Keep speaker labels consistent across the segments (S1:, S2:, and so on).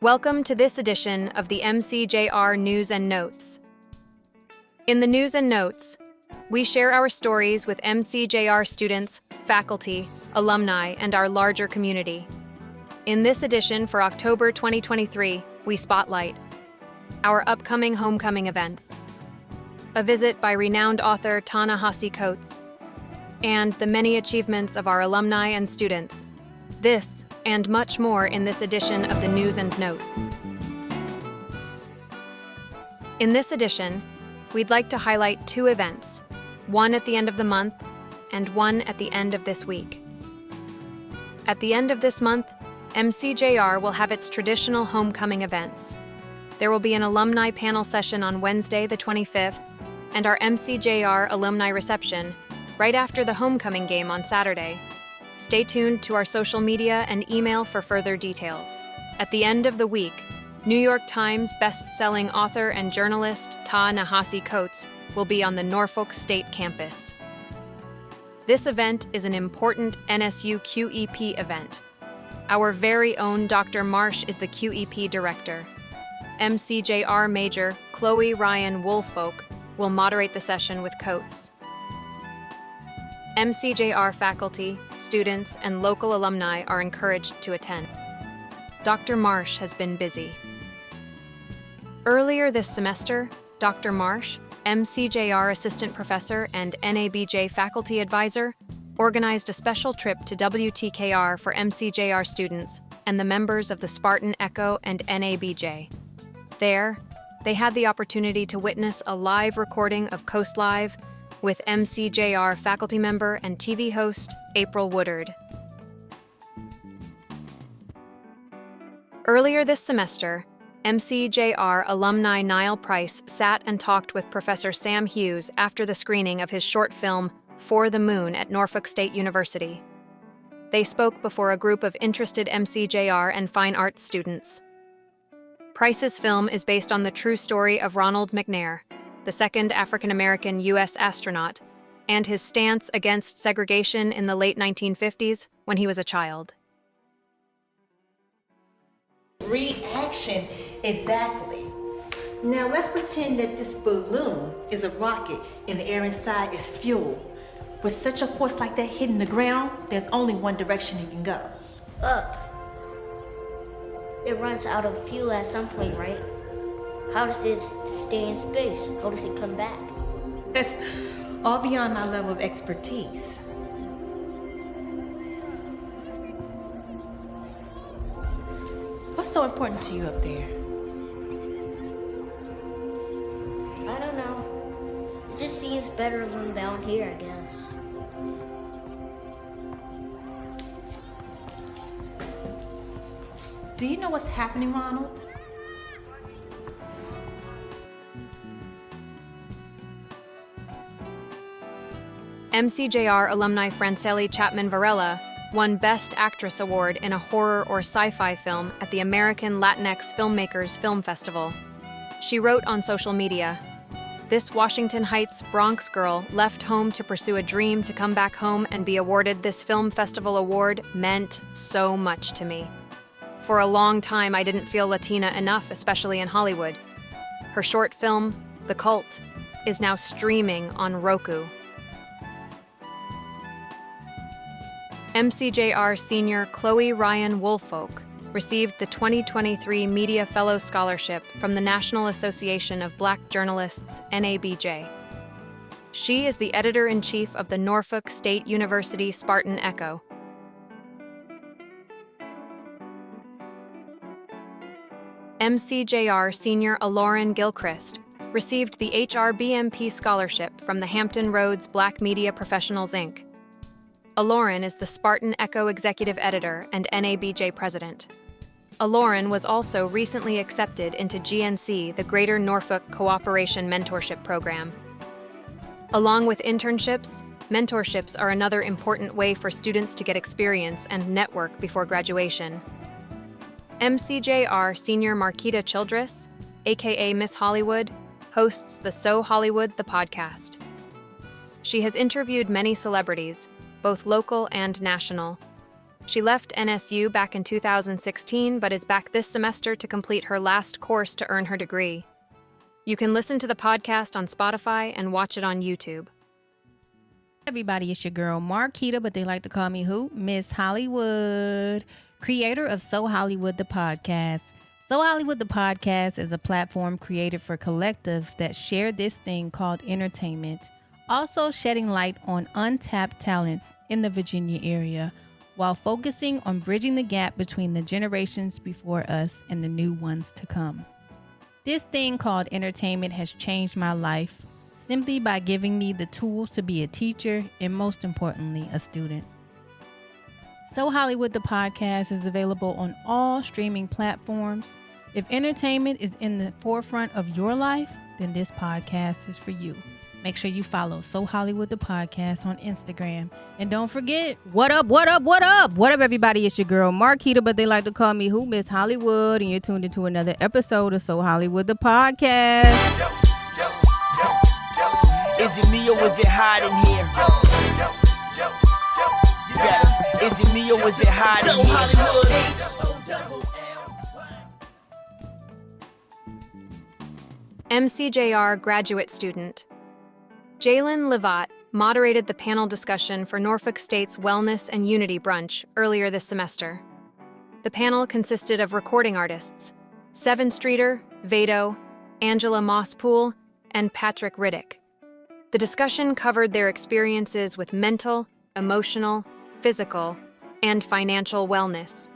S1: Welcome to this edition of the MCJR News and Notes. In the News and Notes, we share our stories with MCJR students, faculty, alumni, and our larger community. In this edition for October 2023, we spotlight our upcoming homecoming events, a visit by renowned author Ta-Nehisi Coates, and the many achievements of our alumni and students. This and much more in this edition of the News and Notes. In this edition, we'd like to highlight two events, one at the end of the month and one at the end of this week. At the end of this month, MCJR will have its traditional homecoming events. There will be an alumni panel session on Wednesday, the 25th, and our MCJR alumni reception right after the homecoming game on Saturday. Stay tuned to our social media and email for further details. At the end of the week, New York Times best-selling author and journalist Ta-Nehisi Coates will be on the Norfolk State campus. This event is an important NSU QEP event. Our very own Dr. Marsh is the QEP director. MCJR Major Chloe Ryan Woolfolk will moderate the session with Coates. MCJR faculty, students, and local alumni are encouraged to attend. Dr. Marsh has been busy. Earlier this semester, Dr. Marsh, MCJR assistant professor and NABJ faculty advisor, organized a special trip to WTKR for MCJR students and the members of the Spartan Echo and NABJ. There, they had the opportunity to witness a live recording of Coast Live with MCJR faculty member and TV host April Woodard. Earlier this semester, MCJR alumni Niall Price sat and talked with Professor Sam Hughes after the screening of his short film For the Moon at Norfolk State University. They spoke before a group of interested MCJR and fine arts students. Price's film is based on the true story of Ronald McNair, the second African-American U.S. astronaut, and his stance against segregation in the late 1950s when he was a child.
S2: Reaction, exactly. Now let's pretend that this balloon is a rocket and the air inside is fuel. With such a force like that hitting the ground, there's only one direction it can go.
S3: Up. It runs out of fuel at some point, right? How does this stay in space? How does it come back?
S2: That's all beyond my level of expertise. What's so important to you up there?
S3: I don't know. It just seems better than down here, I guess.
S2: Do you know what's happening, Ronald?
S1: MCJR alumni Franceli Chapman Varela won Best Actress Award in a horror or sci-fi film at the American Latinx Filmmakers Film Festival. She wrote on social media, "This Washington Heights Bronx girl left home to pursue a dream to come back home and be awarded this film festival award meant so much to me. For a long time, I didn't feel Latina enough, especially in Hollywood." Her short film, The Cult, is now streaming on Roku. MCJR senior Chloe Ryan Woolfolk received the 2023 Media Fellow Scholarship from the National Association of Black Journalists, NABJ. She is the editor-in-chief of the Norfolk State University Spartan Echo. MCJR senior Aloran Gilchrist received the HRBMP Scholarship from the Hampton Roads Black Media Professionals, Inc. Aloran is the Spartan Echo executive editor and NABJ president. Aloran was also recently accepted into GNC, the Greater Norfolk Cooperation Mentorship Program. Along with internships, mentorships are another important way for students to get experience and network before graduation. MCJR senior Marquita Childress, aka Miss Hollywood, hosts the So Hollywood the podcast. She has interviewed many celebrities, both local and national. She left NSU back in 2016, but is back this semester to complete her last course to earn her degree. You can listen to the podcast on Spotify and watch it on YouTube.
S4: Everybody, it's your girl Marquita, but they like to call me who? Miss Hollywood, creator of So Hollywood the Podcast. So Hollywood the Podcast is a platform created for collectives that share this thing called entertainment, also shedding light on untapped talents in the Virginia area, while focusing on bridging the gap between the generations before us and the new ones to come. This thing called entertainment has changed my life simply by giving me the tools to be a teacher and, most importantly, a student. So Hollywood the Podcast is available on all streaming platforms. If entertainment is in the forefront of your life, then this podcast is for you. Make sure you follow So Hollywood the Podcast on Instagram. And don't forget, what up, everybody? It's your girl Marquita, but they like to call me who? Miss Hollywood. And you're tuned into another episode of So Hollywood the Podcast.
S5: Is it me or is it hot in here? Yeah. Is it me or is it hot in here?
S1: MCJR graduate student Jalen Levat moderated the panel discussion for Norfolk State's Wellness and Unity Brunch earlier this semester. The panel consisted of recording artists, Seven Streeter, Vado, Angela Mosspool, and Patrick Riddick. The discussion covered their experiences with mental, emotional, physical, and financial wellness.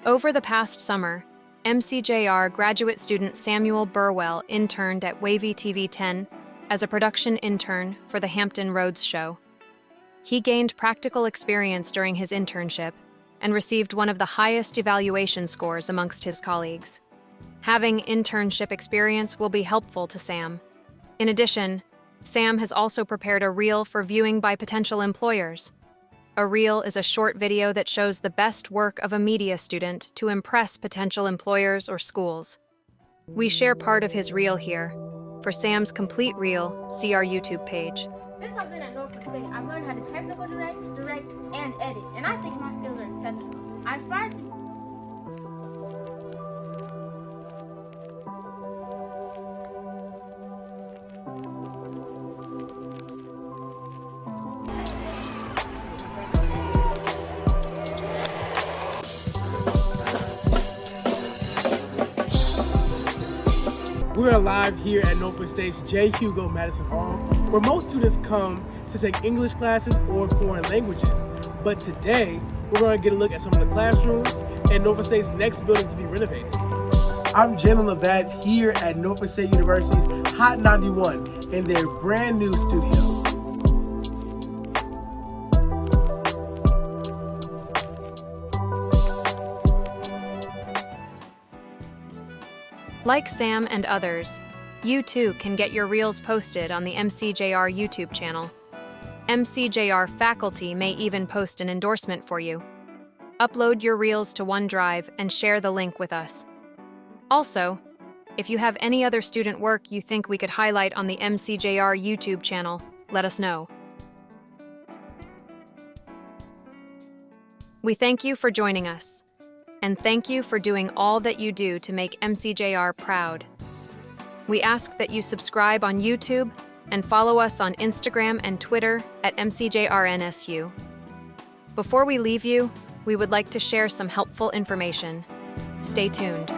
S1: Over the past summer, MCJR graduate student Samuel Burwell interned at Wavy TV 10 as a production intern for the Hampton Roads show. He gained practical experience during his internship and received one of the highest evaluation scores amongst his colleagues. Having internship experience will be helpful to Sam. In addition, Sam has also prepared a reel for viewing by potential employers. A reel is a short video that shows the best work of a media student to impress potential employers or schools. We share part of his reel here. For Sam's complete reel, see our YouTube page.
S6: Since I've been at Norfolk State, I've learned how to technical direct, and edit, and I think my skills are exceptional. I aspire to
S7: We are live here at Norfolk State's J. Hugo Madison Hall, where most students come to take English classes or foreign languages. But today, we're going to get a look at some of the classrooms and Norfolk State's next building to be renovated. I'm Jalen Levat here at Norfolk State University's Hot 91 in their brand new studio.
S1: Like Sam and others, you too can get your reels posted on the MCJR YouTube channel. MCJR faculty may even post an endorsement for you. Upload your reels to OneDrive and share the link with us. Also, if you have any other student work you think we could highlight on the MCJR YouTube channel, let us know. We thank you for joining us. And thank you for doing all that you do to make MCJR proud. We ask that you subscribe on YouTube and follow us on Instagram and Twitter at MCJRNSU. Before we leave you, we would like to share some helpful information. Stay tuned.